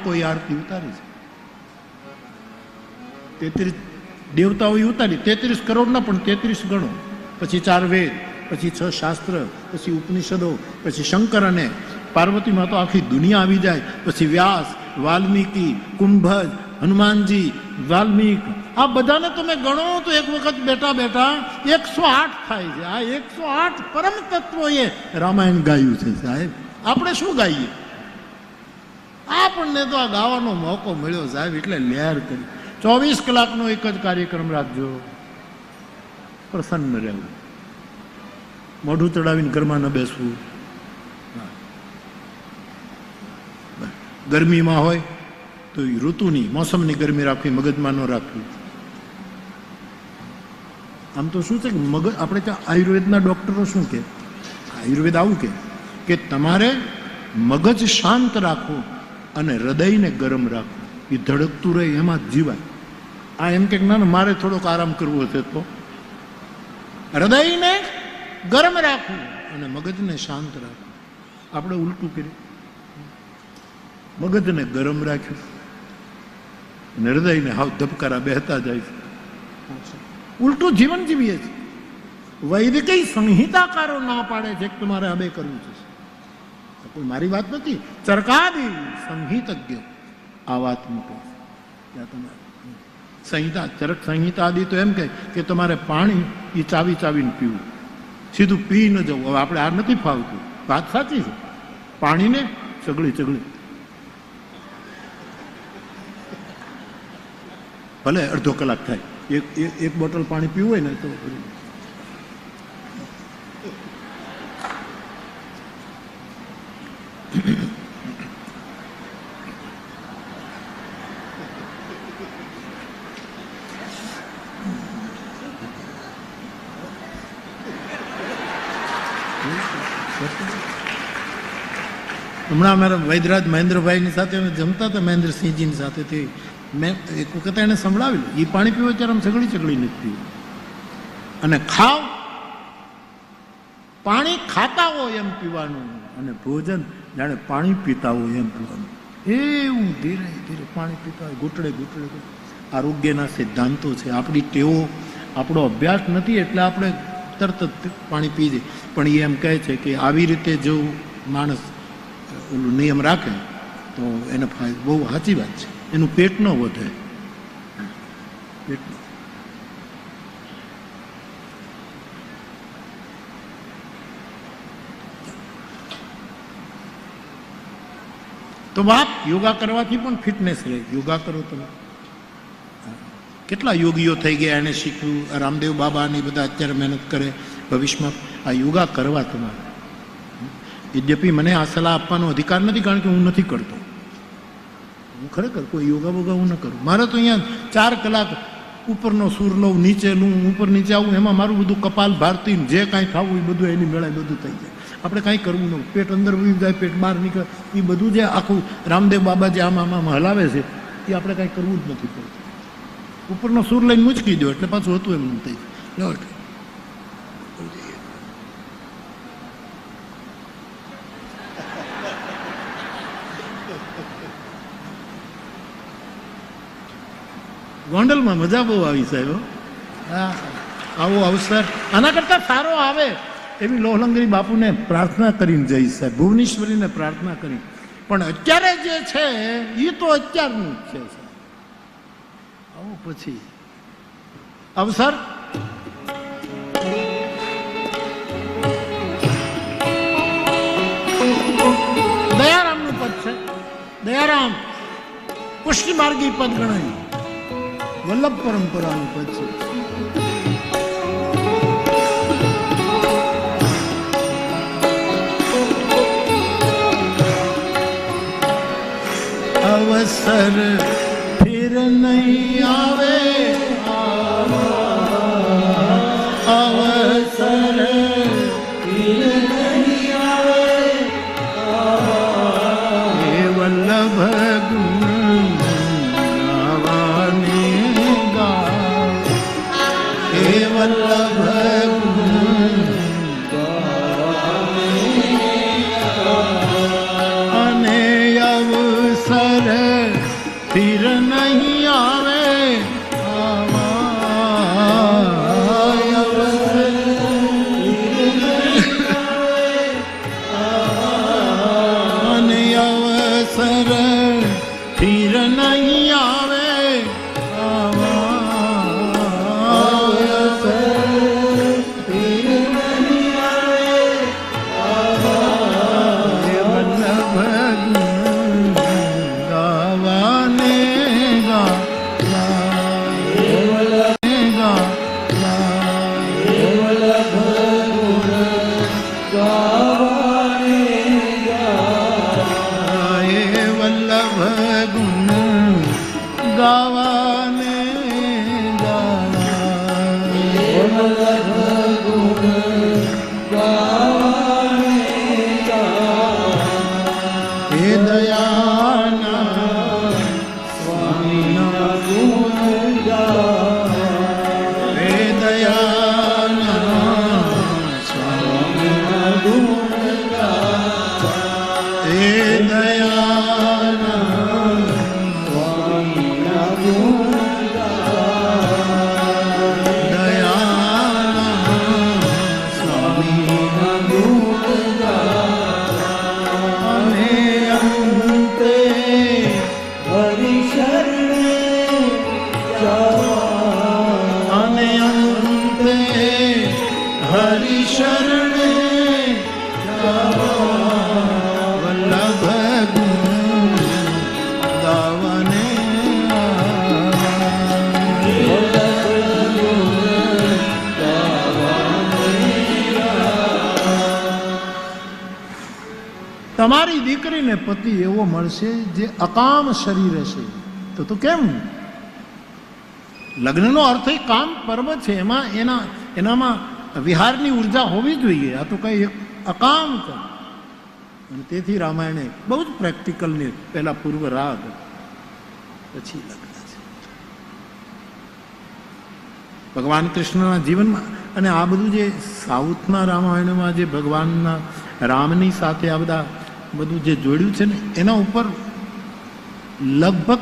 કોઈ આરતી ઉતારી છે, 33 દેવતાઓએ ઉતારી, 33 કરોડ ના પણ 33 ગણો, પછી 4 વેદ, પછી 6 શાસ્ત્ર, પછી ઉપનિષદો, પછી શંકર અને પાર્વતીમાં તો આખી દુનિયા આવી જાય, પછી વ્યાસ, વાલ્મીકી, કુંભજ, હનુમાનજી, વાલ્મીક, આ બધાને તમે ગણો તો એક વખત બેઠા બેઠા 108 થાય છે. આ 108 પરમ તત્વોએ રામાયણ ગાયું છે સાહેબ. આપણે શું ગાઈએ? આપણને તો આ ગાવાનો મોકો મળ્યો સાહેબ, એટલે લહેર કરી. 24 કલાકનો એક જ કાર્યક્રમ રાખજો, પ્રસન્ન રહેવું, મોઢું ચડાવીને ઘરમાં ન બેસવું. ગરમીમાં હોય તો ઋતુની મોસમની ગરમી રાખવી, મગજમાં ન રાખવી. આમ તો શું છે કે મગજ, આપણે ત્યાં આયુર્વેદના ડૉક્ટરો શું કે, આયુર્વેદ આવું કે તમારે મગજ શાંત રાખવું અને હૃદયને ગરમ રાખવું, એ ધડકતું રહે એમાં જ જીવાય. આ એમ કે ના મારે થોડોક આરામ કરવો છે તો હૃદયને ગરમ રાખવું અને મગજને શાંત રાખવું. આપણે ઉલટું કર્યું, મગજને ગરમ રાખ્યું અને હૃદયને હાવ ધબકારા બેહતા જાય છે. ઉલટું જીવન જીવીએ છીએ. વૈદિક સંહિતાકારો ના પાડે છે કે તમારે હવે કરવું છે. કોઈ મારી વાત નથી, ચરકાદી સંહિતજ્ઞ આ વાત મૂકે છે. સંહિતા, ચરક સંહિતા આદિ તો એમ કહે કે તમારે પાણી એ ચાવી ચાવીને પીવું, સીધું પી ન જવું. હવે આપણે આ નથી ફાવતું, વાત સાચી છે. પાણીને ચગળી ભલે અડધો કલાક થાય, એક બોટલ પાણી પીવું હોય ને તો હમણાં અમારા વૈદરાજ મહેન્દ્રભાઈની સાથે અમે જમતા હતા, મહેન્દ્રસિંહજીની સાથે. મેં એક વખત એને સંભળાવેલું, એ પાણી પીવો ત્યારે આમ ચગળી નથી પીવું. અને ખાવ, પાણી ખાતા હોય એમ પીવાનું, અને ભોજન જાણે પાણી પીતા હોય એમ પીવાનું. એવું ધીરે ધીરે પાણી પીતા હોય, ઘૂંટડે ઘૂંટડે. આરોગ્યના સિદ્ધાંતો છે. આપણી ટેવો, આપણો અભ્યાસ નથી એટલે આપણે તરત જ પાણી પી જઈએ. પણ એ એમ કહે છે કે આવી રીતે જો માણસ ઓલું નિયમ રાખે તો એને ફાયદો. બહુ સાચી વાત છે. એનું પેટ ન વધે. તો બાપ, યોગા કરવાથી પણ ફિટનેસ રહે. યોગા કરો તમે. કેટલા યોગીઓ થઈ ગયા, એને શીખ્યું. રામદેવ બાબા ની બધા અત્યારે મહેનત કરે. ભવિષ્યમાં આ યોગા કરવા તમારે. યદ્યપિ મને આ સલાહ આપવાનો અધિકાર નથી, કારણ કે હું નથી કરતો. હું ખરેખર કોઈ યોગા બોગા હું ન કરું. મારે તો અહીંયા 4 કલાક ઉપરનો સૂર લઉં, નીચે લઉં, ઉપર નીચે આવું, એમાં મારું બધું કપાલ ભારતી જે કાંઈ ખાવું એ બધું એની મેળાએ બધું થઈ જાય. આપણે કાંઈ કરવું ન. પેટ અંદર વહી જાય, પેટ બહાર નીકળે, એ બધું જે આખું રામદેવ બાબા જે આમાં હલાવે છે એ આપણે કાંઈ કરવું જ નથી પડતું. ઉપરનો સૂર લઈને મૂચકી દો એટલે પાછું હતું એમ થઈ જાય. ગોંડલમાં મજા બહુ આવી સાહેબ. આવો અવસર આના કરતા સારો આવે એવી લોહલંગરી બાપુને પ્રાર્થના કરીને જઈશ સાહેબ, ભુવનેશ્વરીને પ્રાર્થના કરી. પણ અત્યારે જે છે એ તો અત્યારનું જ છે સાહેબ. આવો પછી અવસર દયારામનું પદ છે. દયારામ પુષ્ટિ માર્ગી પદ ગણાય. વલ્લભ પરંપરાનું પદ છે. અવસર ફિર નહીં આવે, અવસર ફિર નહીં આવે, હે વલ્લભ ગુણ ગાવાને ગા, હે વલ્લભ ગુણ ગાવાને ગા. અને અવસર फिर नहीं आवे अवसर फिर नहीं आवे તમારી દીકરીને પતિ એવો મળશે જે અકામ શરીર હશે. તો કેમ? લગ્નનો અર્થ એ કામ પર્વ છે, એનામાં વિહારની ઉર્જા હોવી જોઈએ. આ તો કઈ અકામ કર. અને તેથી રામાયણે બહુ જ પ્રેક્ટિકલની પહેલા પૂર્વ રાગ પછી લગ્ન છે. ભગવાન કૃષ્ણના જીવનમાં અને આ બધું જે સાઉથના રામાયણમાં જે ભગવાનના રામની સાથે આ બધું જે જોડ્યું છે ને એના ઉપર લગભગ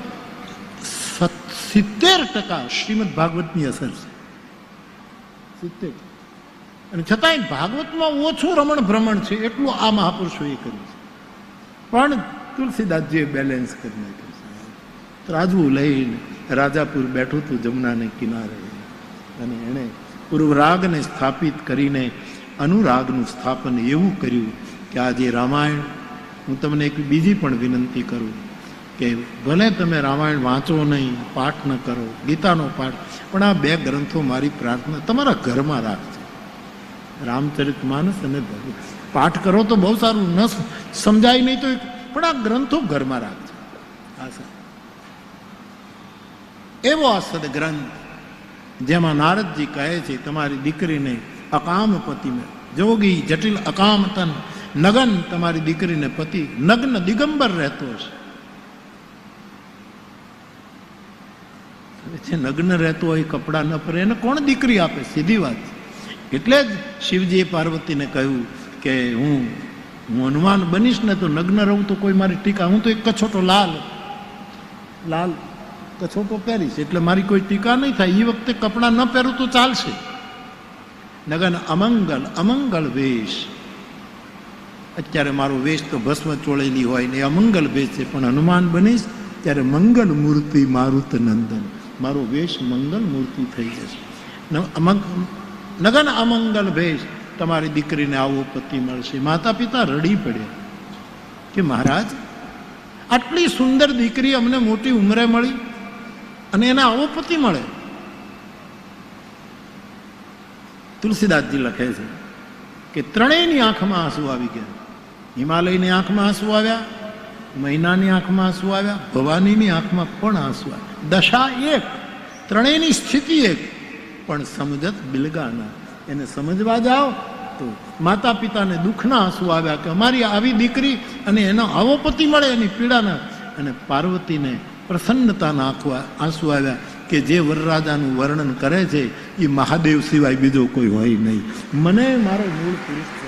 70% શ્રીમદ ભાગવતની અસર છે. 70. અને છતાંય ભાગવતમાં ઓછું રમણ ભ્રમણ છે એટલું આ મહાપુરુષોએ કર્યું છે. પણ તુલસીદાસજીએ બેલેન્સ કરી નાખ્યું છે. રાજવું લઈને રાજાપુર બેઠું હતું જમુનાને કિનારે અને એણે પૂર્વરાગને સ્થાપિત કરીને અનુરાગનું સ્થાપન એવું કર્યું કે આજે રામાયણ, હું તમને એક બીજી પણ વિનંતી કરું કે ભલે તમે રામાયણ વાંચો નહીં, પાઠ ન કરો, ગીતાનો પાઠ, પણ આ 2 ગ્રંથો મારી પ્રાર્થના તમારા ઘરમાં રાખજો. રામચરિતમાનસ અને પાઠ કરો તો બહુ સારું, ન સમજાય નહીં તો પણ આ ગ્રંથો ઘરમાં રાખજો. એવો આ સદગ્રંથ જેમાં નારદજી કહે છે તમારી દીકરીને અકામ પતિ જોગી જટિલ અકામતન નગન, તમારી દીકરીને પતિ નગ્ન દિગંબર રહેતો છે. નગ્ન રહેતો હોય, કપડા ન પહેરે, એને કોણ દીકરી આપે? સીધી વાત. એટલે જ શિવજીએ પાર્વતીને કહ્યું કે હું હનુમાન બનીશ ને તો નગ્ન રહું તો કોઈ મારી ટીકા, હું તો એક કછોટો લાલ કછોટો પહેરીશ એટલે મારી કોઈ ટીકા નહીં થાય. એ વખતે કપડાં ન પહેરું તો ચાલશે. નગન અમંગલ વેશ. અત્યારે મારો વેશ તો ભસ્મ ચોળેલી હોય ને અમંગલ વેશ છે, પણ હનુમાન બનીશ ત્યારે મંગલ મૂર્તિ મારુત નંદન, મારો વેશ મંગલ મૂર્તિ થઈ જશે. નગન અમંગલ વેશ, તમારી દીકરીને આવો પતિ મળશે. માતા પિતા રડી પડ્યા કે મહારાજ આટલી સુંદર દીકરી અમને મોટી ઉંમરે મળી અને એને આવો પતિ મળે. તુલસીદાસજી લખે છે કે ત્રણેયની આંખમાં આંસુ આવી ગયા. હિમાલયની આંખમાં આંસુ આવ્યા, મહિનાની આંખમાં આંસુ આવ્યા, ભવાનીની આંખમાં પણ આંસુ આવ્યા. દશા એક, ત્રણેયની સ્થિતિ એક, પણ સમજત બિલગાના. એને સમજવા જાઓ તો માતા પિતાને દુઃખના આંસુ આવ્યા કે અમારી આવી દીકરી અને એનો આવો પતિ મળે એની પીડાના, અને પાર્વતીને પ્રસન્નતાના આંસુ આવ્યા કે જે વરરાજાનું વર્ણન કરે છે એ મહાદેવ સિવાય બીજો કોઈ હોય નહીં. મને મારો મૂળ પુરુષ છે.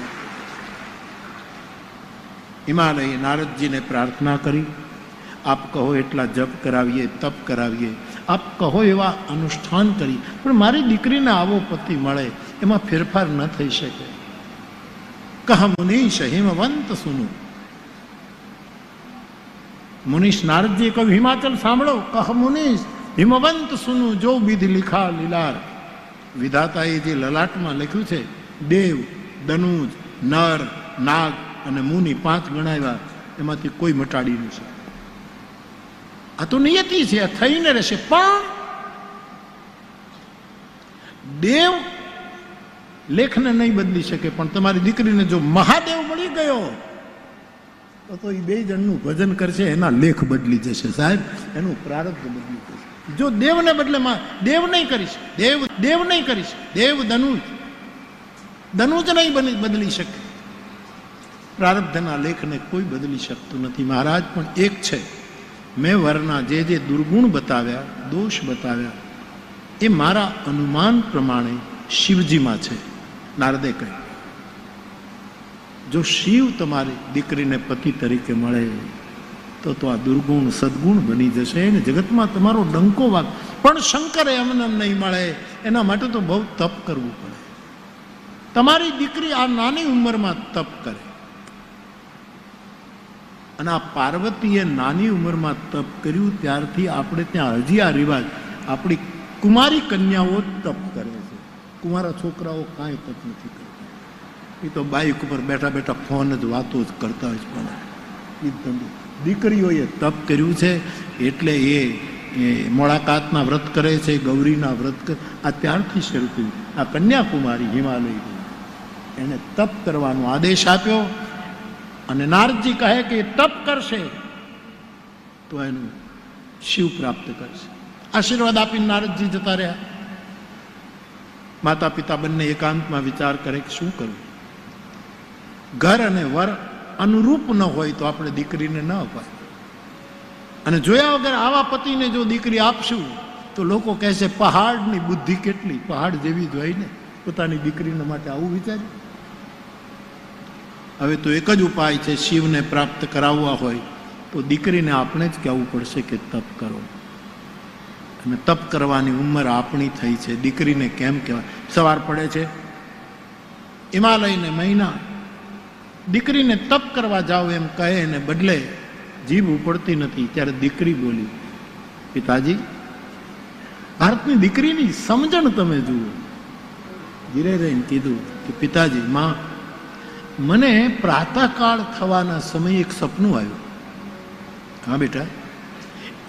હિમાલયે નારદજીને પ્રાર્થના કરી આપ કહો એટલા જપ કરાવીએ, તપ કરાવીએ, આપ કહો એવા અનુષ્ઠાન કરી, પણ મારી દીકરીને આવો પતિ મળે એમાં ફેરફાર ન થઈ શકે. કહ મુનીશ હિમવંત સુનું. મુનીશ નારદજીએ કહ્યું, હિમાચલ સાંભળો, કહ મુનીશ હિમવંત સુનું જો વિધિ લીખા લીલાર. વિધાતાએ જે લલાટમાં લખ્યું છે, દેવ, દનુજ, નર, નાગ અને મુનિ 5 ગણાવ્યા, એમાંથી કોઈ મટાડી નહીં શકે. આ તો નિયતિ છે, આ થઈને રહેશે. પણ દેવ લેખને નહીં બદલી શકે, પણ તમારી દીકરીને જો મહાદેવ મળી ગયો તો એ 2 જણનું ભજન કરશે, એના લેખ બદલી જશે સાહેબ, એનું પ્રારબ્ધ બદલી જશે. જો દેવને બદલે દેવ નહીં કરીશ, દેવ નહીં કરીશ, દેવ દનુજ નહીં બદલી શકે. પ્રારબ્ધના લેખને કોઈ બદલી શકતું નથી. મહારાજ પણ એક છે. મેં વરના જે દુર્ગુણ બતાવ્યા, દોષ બતાવ્યા, એ મારા અનુમાન પ્રમાણે શિવજીમાં છે. નારદે કહ્યું, જો શિવ તમારી દીકરીને પતિ તરીકે મળે તો આ દુર્ગુણ સદગુણ બની જશે ને જગતમાં તમારો ડંકો વાગ. પણ શંકરે એમને નહીં મળે, એના માટે તો બહુ તપ કરવું પડે. તમારી દીકરી આ નાની ઉંમરમાં તપ કરે, અને આ પાર્વતીએ નાની ઉંમરમાં તપ કર્યું ત્યારથી આપણે ત્યાં હજી આ રિવાજ, આપણી કુમારી કન્યાઓ તપ કરે છે. કુમારા છોકરાઓ કાંઈ તપ નથી કરતા. એ તો બાઈક ઉપર બેઠા બેઠા ફોન જ વાતો જ કરતા હોય છે. દીકરીઓએ તપ કર્યું છે એટલે એ મોળાકાતના વ્રત કરે છે, ગૌરીના વ્રત કરે. આ ત્યારથી શરૂ થયું. આ કન્યાકુમારી હિમાલય એને તપ કરવાનો આદેશ આપ્યો, અને નારદજી કહે કે તપ કરશે તો એનું શિવ પ્રાપ્ત કરશે. આશીર્વાદ આપીને નારદજી જતા રહ્યા. માતા પિતા બંને એકાંતમાં વિચાર કરે કે શું કરવું. ઘર અને વર અનુરૂપ ન હોય તો આપણે દીકરીને ન અપાય, અને જોયા વગર આવા પતિને જો દીકરી આપશું તો લોકો કહેશે પહાડની બુદ્ધિ કેટલી, પહાડ જેવી જ હોય ને. પોતાની દીકરીને માટે આવું વિચાર્યું. હવે તો એક જ ઉપાય છે, શિવને પ્રાપ્ત કરાવવા હોય તો દીકરીને આપણે જ કહેવું પડશે કે તપ કરો. અને તપ કરવાની ઉંમર આપણી થઈ છે, દીકરીને કેમ કહેવાય? સવાર પડે છે, હિમાલયને મહિના, દીકરીને તપ કરવા જાઓ એમ કહે એને બદલે જીભ ઉપડતી નથી. ત્યારે દીકરી બોલી, પિતાજી, ભારતની દીકરીની સમજણ તમે જુઓ. ધીરે રહીને કીધું કે પિતાજી, માં, મને પ્રાતઃકાળ થવાના સમયે એક સપનું આવ્યું. હા બેટા,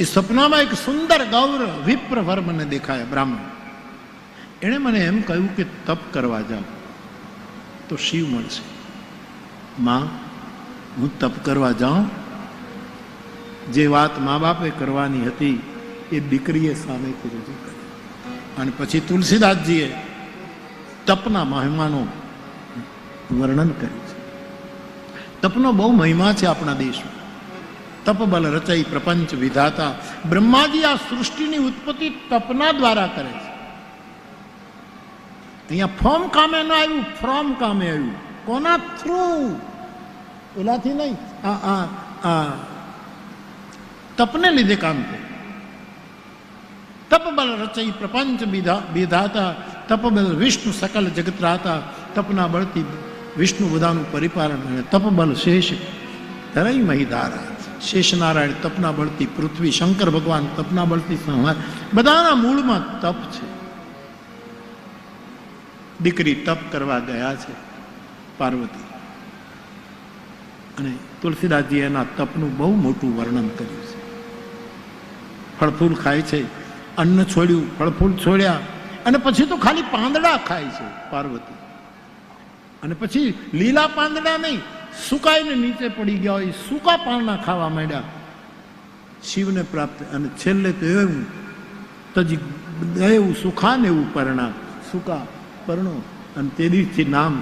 એ સપનામાં એક સુંદર ગૌર વિપ્ર વર મને દેખાયા, બ્રાહ્મણ. એણે મને એમ કહ્યું કે તપ કરવા જાઓ તો શિવ મળશે. માં, હું તપ કરવા જાઉં? જે વાત મા બાપે કરવાની હતી એ દીકરીએ સામેથી રજૂ કરી. અને પછી તુલસીદાસજીએ તપના મહિમાનું વર્ણન કર્યું છે. તપનો બહુ મહિમા છે આપણા દેશમાં. તપબલ રચઈ પ્રપંચ વિધાતા. બ્રહ્માજી આ સૃષ્ટિની ઉત્પત્તિ તપના દ્વારા કરે છે. અહીંયા ફોર્મ કામે ન આવ્યું, ફ્રોમ કામે આવ્યું. કોના થ્રુ? ઓલાથી નહીં, તપને લીધે કામ થયું. તપબલ રચઈ પ્રપંચ વિધાતા. તપબલ વિષ્ણુ સકલ જગત રાતા. તપના બળથી વિષ્ણુ બધાનું પરિપાલન, અને તપબલ શેષ ધરઈ મહિધારા. શેષનારાયણ તપના બળથી પૃથ્વી, શંકર ભગવાન તપના બળથી સંહાર. બધાના મૂળમાં તપ છે. દીકરી તપ કરવા ગયા છે, પાર્વતી, અને તુલસીદાસજી એના તપનું બહુ મોટું વર્ણન કર્યું છે. ફળફૂલ ખાય છે, અન્ન છોડ્યું, ફળફૂલ છોડ્યા, અને પછી તો ખાલી પાંદડા ખાય છે પાર્વતી. અને પછી લીલા પાંદડા નહીં, સુકાઈને નીચે પડી ગયા હોય સૂકા પાંદડા ખાવા માંડ્યા. શિવને પ્રાપ્ત. અને છેલ્લે તો એવું તજી એવું સુખા ને એવું પરણા, સુકા પરણો. અને તે દિવસથી નામ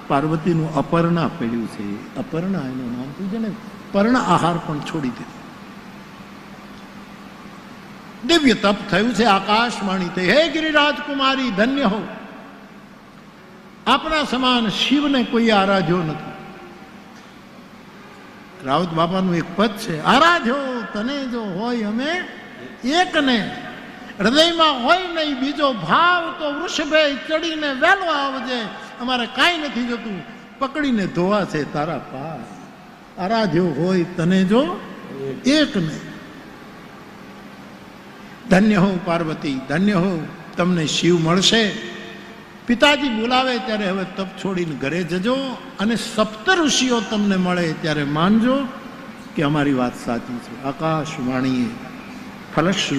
પાર્વતીનું અપર્ણા પડ્યું છે. અપર્ણા એનું નામ થયું છે ને. પર્ણ આહાર પણ છોડી દીધો. દિવ્ય તપ થયું છે. આકાશવાણી થઈ, હે ગિરિરાજકુમારી, ધન્ય હો. આપણા સમાન શિવને કોઈ આરાધ્યો નથી. રાઉત બાપાનું એક પદ છે, આરાધ્યો તને જો હોય અમે એકને, હૃદયમાં હોય નહીં બીજો ભાવ તો વૃષભે ચડીને વહેલો આવજે, અમારે કાંઈ નથી જોતું, પકડીને ધોવા છે તારા પાર, આરાધ્યો હોય તને જો એકને. ધન્ય હો પાર્વતી, ધન્ય હો, તમને શિવ મળશે. પિતાજી બોલાવે ત્યારે હવે તપ છોડીને ઘરે જજો, અને સપ્ત ઋષિઓ તમને મળે ત્યારે માનજો કે અમારી વાત સાચી છે. આકાશવાણીએ ફલશ્રુ